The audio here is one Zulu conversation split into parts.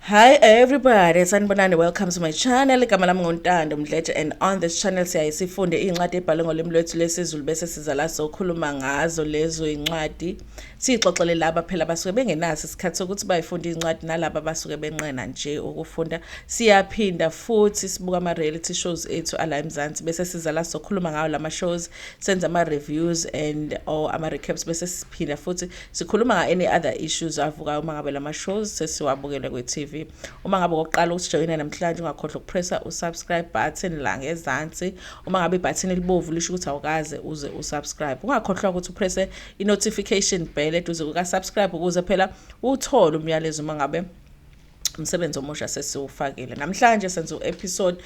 Hi everybody, sanibonani, welcome to my channel. Igama lami nguNtando Mdletshe, and on this channel sifunde incwadi ebhalwe ngolimi lwethu lesiZulu bese siza la sokhuluma ngazo lezo incwadi. Sixoxele laba phela basuke bengenaso isikhathi sokuthi bayifunde incwadi nalabo basuke benqena nje ukufunda. Siyaphinda futhi sibuka ama reality shows ethu ala eMzansi bese siza la sokhuluma ngawo lama shows, senza ama reviews and or ama recaps bese siphinda futhi sikhuluma nga any other issues avuka uma ngabe lama shows sesiwabukele kwe TV. Uma ngabe uqala ukujoyina namhlanje ungakhohlwa ukupressa usubscribe button la ngezansi. Uma ngabe ibutton elibovu lisho ukuthi awukaze uze usubscribe. Ungakhohlwa ukuthi upresse i-notification bell eduze kuka subscribe ukuze phela uthole umyalezo uma ngabe umsebenzi omusha sesiwufakile. Namhlanje senza u-episode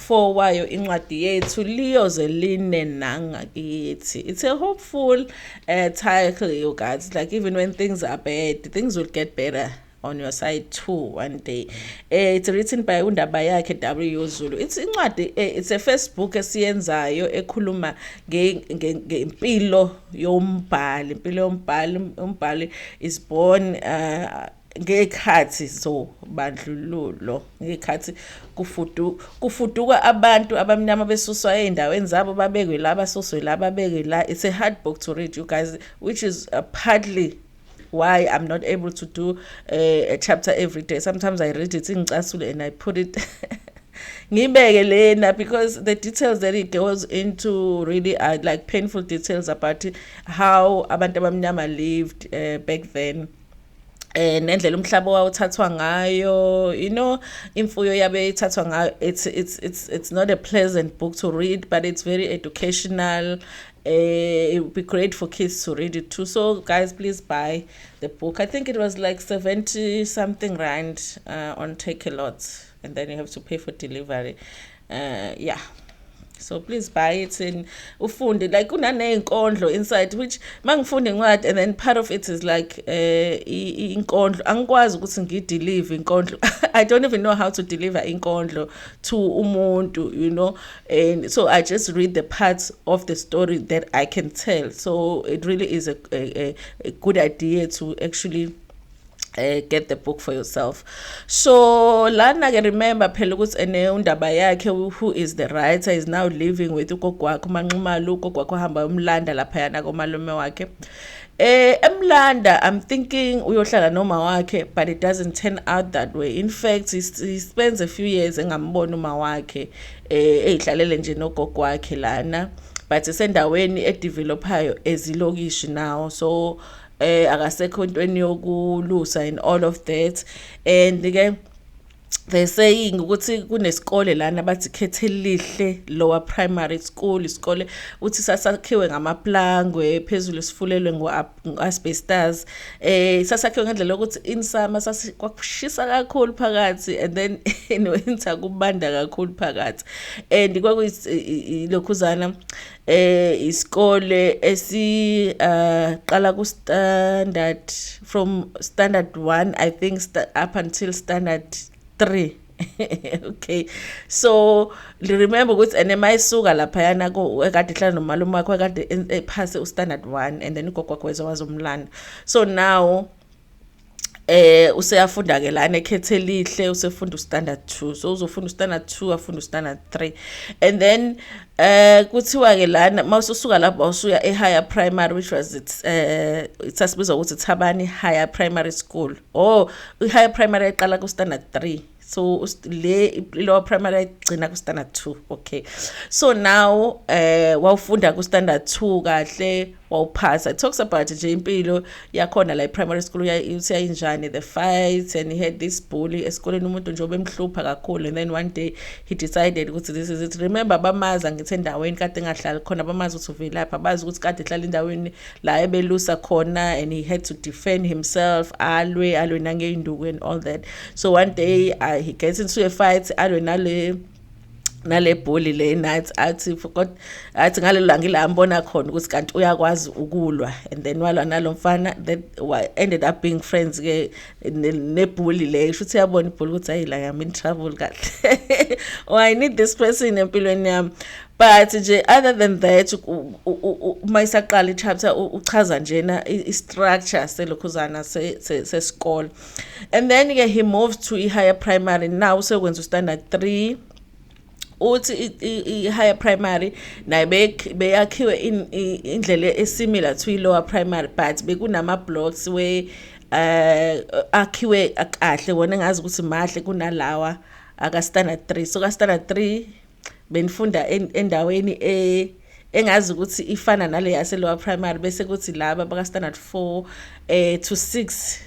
4 wayo incwadi yethu Liyoze Nangakithi. It's a hopeful title, you guys. Like even when things are bad, things will get better on your side too one day. It's written by KaNdaba Liyoze. It's incwadi, it's a first book esiyenzayo ekhuluma ngempilo yombhali. Impilo yombhali, umbhali is born ngekhathi so bandlululo, ngekhathi kufuduka abantu abamnyama besuswa eindaweni zabo babekwe la basuswe la babekwe la. It's a hard book to read, you guys, which is partly why I'm not able to do a chapter every day. Sometimes I read it in ngicasule and I put it ngibeke lena because the details that it goes into really are like painful details about how abantu abamnyama lived back then. Nendlela umhlaba wawuthathwa ngayo, you know, imfuyo yabe ithathwa ngayo. It's not a pleasant book to read, but it's very educational. It would be great for kids to read it too. So guys, please buy the book. I think it was like 70 something rand on Take a Lot, and then you have to pay for delivery. Yeah, so please buy it and ufunde. Like kunaney'nkondlo inside which mangifunde incwadi, and then part of it is like inkondlo. Angikwazi ukuthi ngideliver inkondlo. I don't even know how to deliver inkondlo to umuntu, you know, and so I just read the parts of the story that I can tell. So it really is a good idea to actually get the book for yourself. So lana ke remember phela ukuthi uNdaba yakhe, who is the writer, is now living with ugogo wakhe uManxumalo. Ugogo wakhe uhamba umlanda lapha yana komalume wakhe. Emlanda, I'm thinking uyohlala noma wakhe, but it doesn't turn out that way. In fact, he spends a few years engamboni uma wakhe ehlalele nje nogogo wakhe lana, but isendaweni edevelopayo ezilokishi now. So akasekho intweni yokulusa and all of that. And again, they're saying ukuthi kunesikole lana bathi Khethelihle lower primary school. Isikole uthi sasakhiwe ngamaplangwe phezulu sifulelwe ngo-asbestos. Sasakhiwe ngendlela yokuthi in summer kwakushisa kakhulu phakathi, and then in winter kubanda kakhulu phakathi. And kwakuyilokhuzana isikole qala ku standard, from standard 1 I think up until standard 3. Okay, so remember ukuthi enemayisuka lapha yana ekade ihlala nomalume wakhe ekade ephase ustandard 1, and then ugogo wakhe wazomlanda. So now useyafunda ke lana eKhethelihle, usefunda ustandard 2. So uzofunda ustandard 2 afunda ustandard 3, and then kuthiwa ke lana mawususuka lapho usuya higher primary, which was sasibizwa ukuthi Thabani Higher Primary School. Higher primary iqala ku standard 3. So lower primary igcina ku standard 2. Okay, so now wawufunda ku standard 2 kahle wawuphasa. It talks about nje impilo yakhona la primary school usayinjani, the fights, and he had this bully esikoleni, umuntu nje obemhlupha kakhulu. And then one day he decided ukuthi this is it. Remember bamaza ngithi endaweni kade engahlali khona, bamaza ukuthi uvelapha, bazi ukuthi kade ehlala endaweni la ebelusa khona, and he had to defend himself, alwe nangey'nduku and all that. So one day he gets into a fight, alwe nale bully le night, athi ngalelo langa ila ambona khona ukuthi kanti uyakwazi ukulwa. And then walwa nalo mfana that ended up being friends ke nebully le. Futhi yabona ibully ukuthi hayi la I'm in trouble kahle. Oh, I need this person empilweni yami. but nje other than that uma isaqala ichapter uchaza njena I-structure selokhuzana sesikole. And then he moved to higher primary. Now sekwenza standard 3. Uthi i-higher primary naye beyakhiwe indlela esimilar to i-lower primary, but bekunama blocks where akhiwe kahle wona engazi ukuthi mahle kunalawa aka standard 3. So ka standard 3 benifunda endaweni engazi ukuthi ifana nale yase lower primary, bese kuthi laba baka standard 4 to 6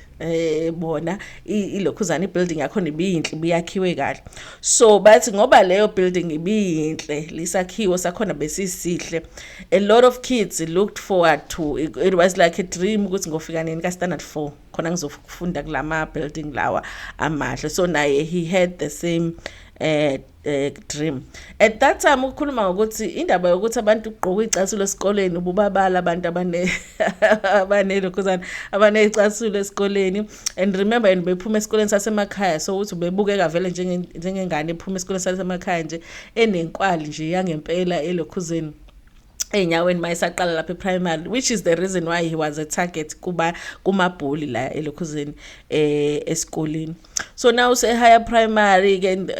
bona ilokhuzana ibuilding yakho ibiyinhle biyakhiwe kahle. So bathi ngoba leyo building ibiyinhle lisakhiwo sakhona besisihle, a lot of kids looked forward to it was like a dream ukuthi ngofika nini ka standard 4 khona ngizofunda kulama building lawa amahle. So naye he had the same dream. At that time ukukhuluma ngokuthi indaba yokuthi abantu ugqoka icathulo esikoleni ububabala abantu abanelokhuzana abanecathulo esikoleni. And remember bephuma esikoleni sasemakhaya, so uthi bebukeka vele njengengane ephuma esikoleni sasemakhaya nje enenkwali nje yangempela elokhuzeni enyaweni mayisaqala lapha primary, which is the reason why he was a target kumabholi la elokhuzeni esikoleni. So now say higher primary again,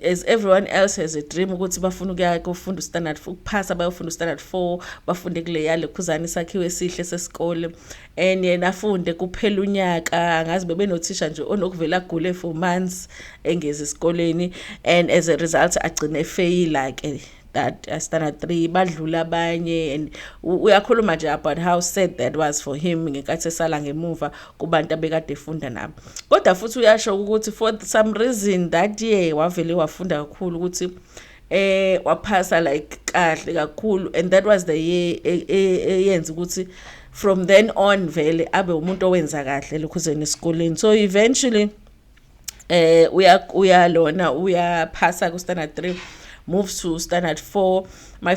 as everyone else has a dream ukuthi bafuna ukufunda standard 4 ukuphasa, bayofunda standard 4 bafunde kule yalokhuzana isakhiwe esihle sesikole. And yena afunde kuphela unyaka, ngazi bebenothisha nje onokuvela gule for months engeze esikoleni, and as a result agcine fail ke that standard 3 badlula abanye. And uyakhuluma nje about how sad that was for him ngekathi esala ngemuva kubantu abekade efunda nabo. Kodwa futhi uyasho ukuthi for some reason that year wavele wafunda kakhulu ukuthi waphasa like kahle kakhulu, and that was the year eyenza ukuthi from then on vele abe umuntu owenza kahle lokhuzeni esikoleni. So eventually uyaphasa ku standard 3, moves to standard 4. My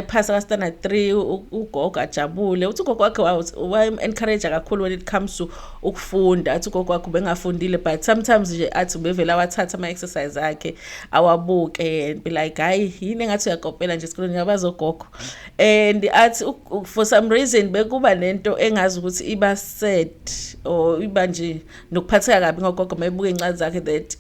pass standard 3 ugogo ajabule. Uthi ugogo wakhe wa encourage kakhulu when it comes to ukufunda. Athi ugogo wakhe bengafundile, but sometimes nje athi bevela wathatha ama exercise akhe awabuke and be like hayi yini engathi uyakopela nje esikoleni yabazogogo. And athi for some reason bekuba nento engazi ukuthi iba sad or iba nje nokuphatheka kabi ngogogo mayebuka incwadi zakhe that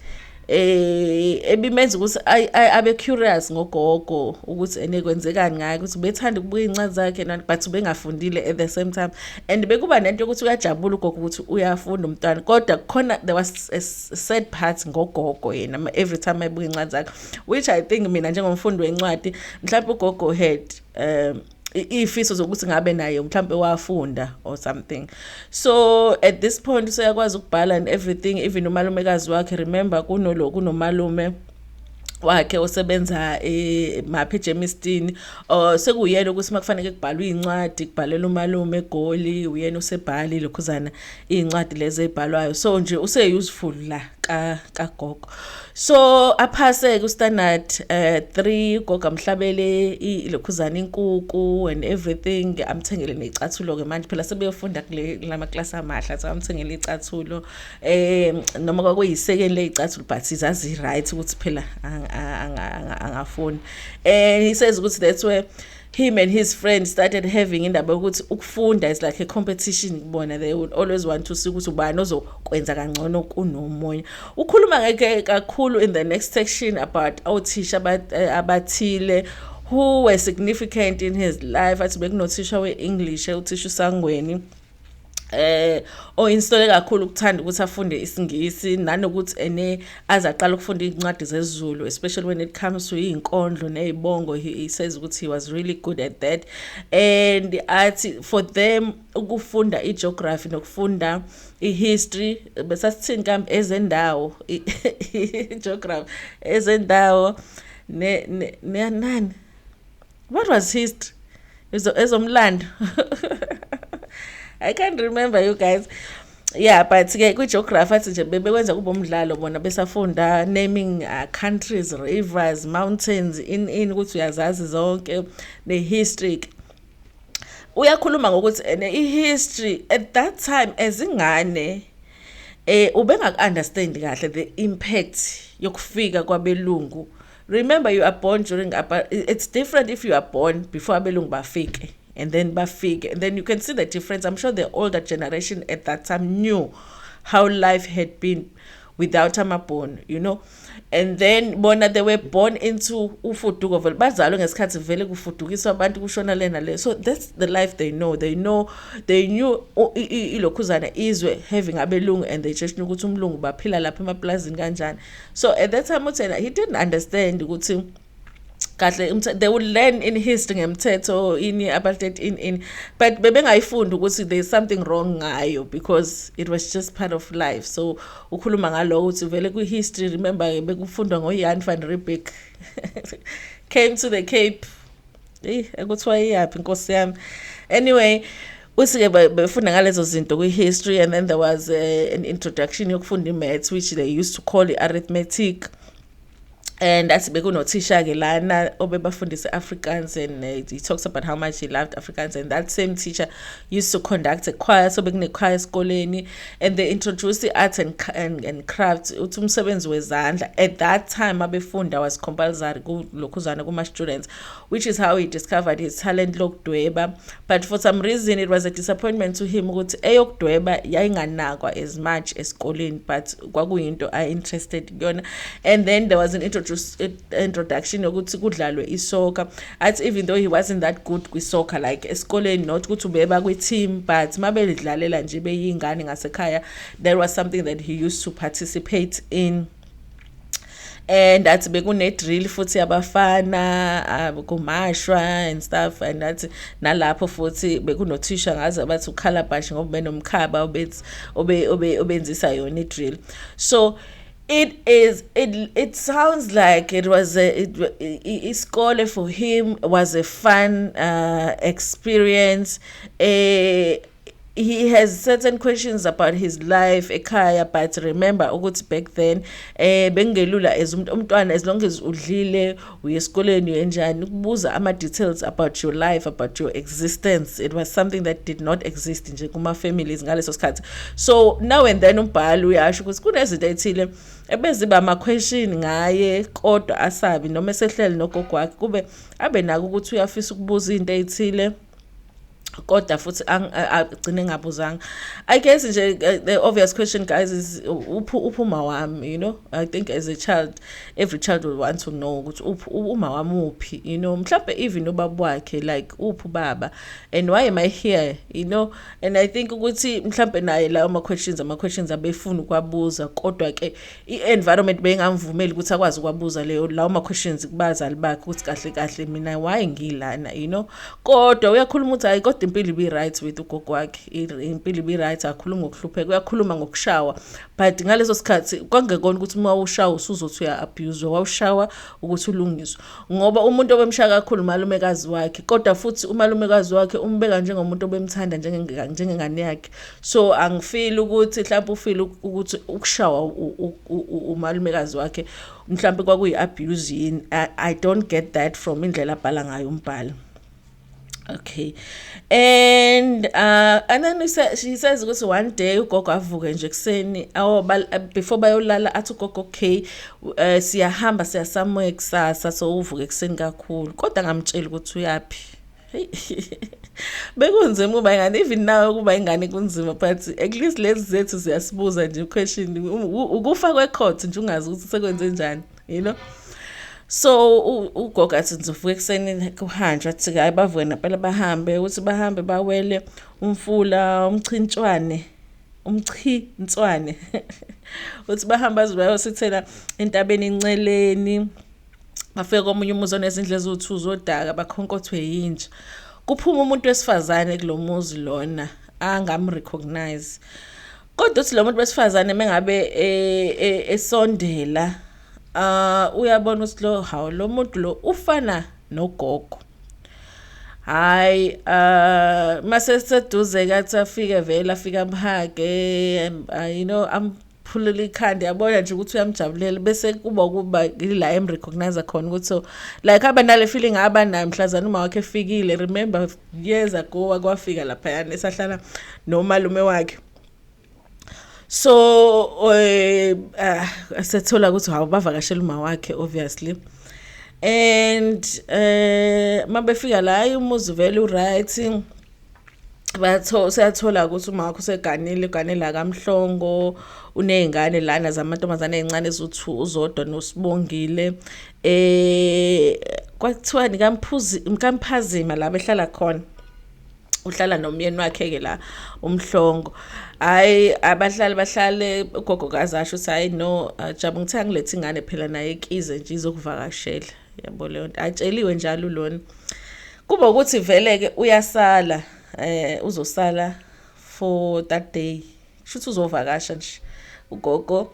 ebimenza ukuthi abe curious ngogogo ukuthi enekwenzekani ngaye, ukuthi bethanda ukubuka incwadi zakhe but bengafundile at the same time. And bekuba nento ukuthi uyajabula ugogo ukuthi uyafunda umntwana, kodwa khona there was a sad part ngogogo yena every time ayibuka incwadi zakhe, which I think mina njengomfundi wencwadi mhlawumbe ugogo had ifiso zokuthi ngabe naye mhlambe wafunda or something. So at this point useyakwazi ukubhala and everything, even umalumekazi wakhe, remember kunomalume wakhe osebenza maphi eJemiston, sekuyena ukuthi makufanele kubhalwe incwadi kubhalela umalume eGoli, uyena usebhali lokhuzana incwadi lezi ezibhalwayo. So nje useyuseful la kagogo. So aphase ku standard 3, gogo amhlabele ilokhuzana inkukhu and everything, amthengele necathulo ke manje phela sebeyofunda kulama class amahle, athi amthengele icathulo noma kwakuyisekeni lecathulo but izazi right ukuthi phela angafuni. And he says ukuthi that's where him and his friends started having indaba ukuthi ukufunda is like a competition kubona. They would always want to see ukuthi ubani ozokwenza kangcono kunomunye. Ukhuluma ngeke kakhulu in the next section about othisha abathile who were significant in his life. Athi bekunothisha we-English uthisha uSangweni installe kakhulu ukuthanda ukuthi afunde isingisi, nanokuthi azaqala ukufunda incwadi zesiZulu, especially when it comes to inkondlo nezibongo. He says ukuthi he was really good at that. And athi for them ukufunda igeography nokufunda ihistory besasithini kambe ezendawo geography ezendawo nani, what was history ezomlando I can't remember you guys. Yeah, but ku geography athi nje bebekwenza kube umdlalo bona besafunda naming countries, rivers, mountains in ukuthi uyazazi zonke ne history. Uyakhuluma ngokuthi i-history at that time ezingane ubengaku understand kahle the impact yokufika kwabelungu remember you are born during it's different if you are born before abelungu bafike and then bafike, and then you can see the difference. I'm sure the older generation at that time knew how life had been without amabhonu, you know. And then bona they were born into ufuduko vele bazalwe ngesikhathi vele kufudukiswa abantu kushona lena le. So that's the life they know. They knew ilokhuzana izwe having abelungu, and they just knew ukuthi umlungu baphila lapha emaplazini kanjani. So at that time uthena he didn't understand ukuthi kahle they would learn in history ngemthetho ini apartheid in but bebengayifundi ukuthi there's something wrong ngayo, because it was just part of life. So ukhuluma ngalo ukuthi vele ku history, remember bekufundwa ngoJan van Riebeeck came to the Cape ekuthiwa iyaphi inkosi yami. Anyway, usike befunda ngalezo zinto ku history, and then there was an introduction yokufunda maths which they used to call arithmetic. And that's bekunothisha ke lana obebafundisa Afrikaans, and he talks about how much he loved Afrikaans, and that same teacher used to conduct a choir, so bekune choir esikoleni, and they introduced the arts and crafts uthi umsebenzi wezandla. At that time abefunda was compulsory kulokhuzana kuma students, which is how he discovered his talent lokudweba. But for some reason it was a disappointment to him ukuthi eyokudweba yayinganakwa as much esikoleni, but kwakuyinto I interested kuyona. And then there was an introduction yokuthi kudlalwe isoccer. At even though he wasn't that good with soccer like esikoleni, not ukuthi ubeba kwi team, but mabelidlalela nje beyingane ngasekhaya, there was something that he used to participate in. And that's bekune drill futhi abafana kumashwa and stuff, and that nalapho futhi bekunothisha ngaze abathi ukhalabash ngoba benomkhaba obenzisa yona drill. So it sounds like it was iskole for him was a fun experience. He has certain questions about his life ekhaya, but remember ukuthi back then bengelula as umntwana, as long as udlile uye esikoleni uyenjani, ukubuza ama details about your life, about your existence, it was something that did not exist nje kuma families ngaleso sikhathi. So now and then umbhalo uyasho ukuthi kunezinto ethile ebeziba ama question ngaye, kodwa asabi noma esehlele nogogo wakhe kube abe nako ukuthi uyafisa ukubuza into ethile kodwa futhi agcine ngabuzanga. I guess nje the obvious question, guys, is uphuma wami, you know. I think as a child, every child will want to know ukuthi uma wami uphi, you know, mhlawumbe even ubaba wakhe, like uphi baba and why am I here, you know. And I think ukuthi mhlawumbe naye la ama questions abefuna ukwabuza, kodwa ke i-environment bengamvumeli ukuthi akwazi ukwabuza leyo lawo ama questions kubazali bakhe ukuthi kahle kahle mina why ngilana, you know. Kodwa uyakhuluma ukuthi hayi kodwa impilo ibe right with ugogo wakhe, impilo ibe right, akhuluma ngokuhlupheka, uyakhuluma ngokushawa, but ngaleso sikhathi kwangekona ukuthi uma ushawa usuzothi uya abuse, wawushawa ukuthi ulungiswe, ngoba umuntu obemshaya kakhulu umalumekazi wakhe, kodwa futhi umalumekazi wakhe umbeka njengomuntu obemthanda njengengane yakhe. So angifeel ukuthi mhlawumbe ufeel ukuthi ukushawa umalumekazi wakhe mhlawumbe kwakuyi abuse yini. I don't get that from indlela abhala ngayo umbhalo. Okay, and then she says ukuthi one day ugogo avuke nje kuseni before bayolala athi ugogo okay siyahamba siya somewhere kusasa, so uvuke kuseni kakhulu, kodwa ngamtshela ukuthi uyapi. Bekunzima kuba ingane, even now kuba ingane kunzima, but at least lezi zethu siyasibuza nje question ukufa kwecourt nje ungazi ukuthi sekwenze njani, you know. So ugogo athi ngizovuka ekseni kuhanjwa athi hayi bavuke naphela bahambe ukuthi bahambe bawele umfula umchintswane uthi bahamba bayosithela entabeni inceleni, bafike komunye umuzi onezindle eziwu2 zodaka bakhonkothwe yinja, kuphuma umuntu wesifazane kulomuzi lona angamrecognize, kodwa uthi lo muntu wesifazane mengabe esondela uyabona ukuthi lo muntu lo ufana nogogo. Hayi mase seduze kathi afike vele afika amhage, you know, amphulile ikhanda, yabona nje ukuthi uyamjabulela, bese kuba la emrecognize khona ukuthi so like abanale feeling abanayo mhlazana uma wakhe efikile. Remember years ago kwafika lapha yana esahlala nomalume wakhe. So asethola ukuthi hawu bavakashela uma wakhe obviously, and mabefika la umuzi vele uright siyathola ukuthi uma wakho uganela kaMhlongo unezingane lana zamantombazane ezincane uzodwa noSibongile kwathiwa nikamphazima la behlala khona uhlala nomyeni wakhe ke la uMhlongo hayi bahlale ugogo kazasho ukuthi hayi no Jabu ngithe angilethe ingane phela naye ekize nje izokuvakashela yabo leyo nto atsheliwe njalo lona kuba ukuthi vele ke uyasala uzosala for that day shuthi uzovakasha nje ugogo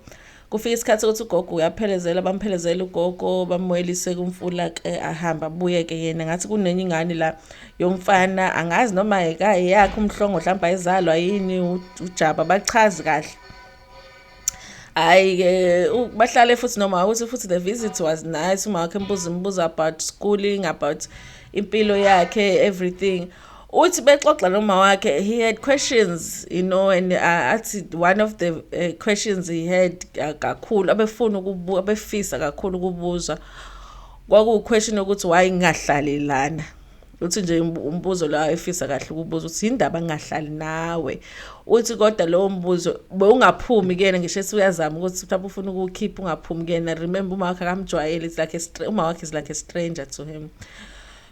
kufika isikhathi ukuthi ugogo uyaphelezela bamphelezela ugogo bamwelise kumfula ke ahamba abuye ke yena ngathi kunenye ingane la yomfana angazi noma ekhaya yakhe uMhlongo mhlawumbe ayizalwa yini uJaba bachazi kahle hayi ke bahlale futhi noma ukuthi futhi the visit was nice uma wakhe imbuza about schooling about impilo yakhe everything uthi bexoxa noma wakhe he had questions and athi one of the questions he had kakhulu abefuna abefisa kakhulu ukubuza kwaku question ukuthi why ngingahlali lana uthi nje umbuzo la efisa kahle ukubuza uthi indaba ngingahlali nawe uthi kodwa lo mbuzo bewungaphumi kuyena ngisho uyazama ukuthi mhlawumbe ufuna ukukhipha ungaphumi kuyena remember uma wakhe akamjwayele it's like uma wakhe is like a stranger to him.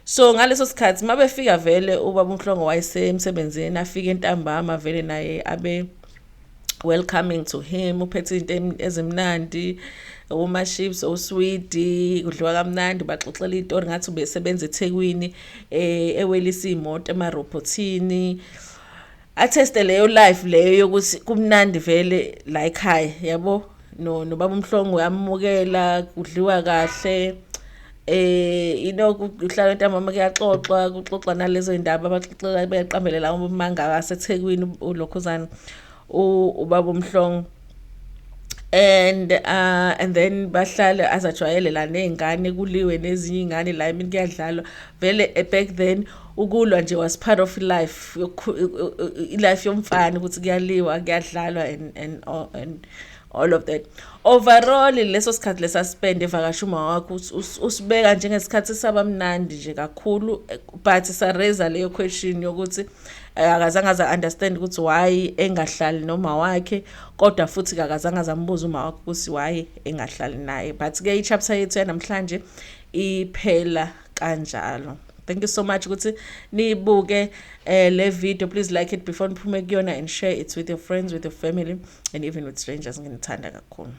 So ngaleso sikhathi mabefika vele ubaba uMhlongo wayesemsebenzini afike entambama vele naye abe welcoming to him uphethe into ezimnandi chips osweet kudliwa kamnandi baxoxela izitori ngathi ubesebenza eThekwini ewelisa imoto emarobotini atheste leyo life leyo yokuthi kumnandi vele la ekhaya yabo no baba uMhlongo uyamukela kudliwa kahle uhlala entambama kuxoxa nalezo indaba abaxoxela beqambelela umanga waseThekwini ulokhuzana ubaba uMhlongo and then bahlala azajwayele la nezingane kuliwe nezinye ingane la emini kuyadlalwa vele back then ukulwa nje was part of life yomfana ukuthi kuyaliwa kuyadlalwa and all of that overall leso sikhathi lesaspend evakasha uma wakho usibeka njengesikhathi sabamnandi nje kakhulu but sareza leyo question yokuthi akazange understand ukuthi why engahlali noma wakhe kodwa futhi akazange zambuza uma wakho ukuthi why engahlali naye but ke ichapter yethu yanamhlanje iphela kanjalo. Thank you so much ukuthi nibuke le video. Please like it before niphume kuyona and share it with your friends, with your family and even with strangers. Nginithanda kakhulu.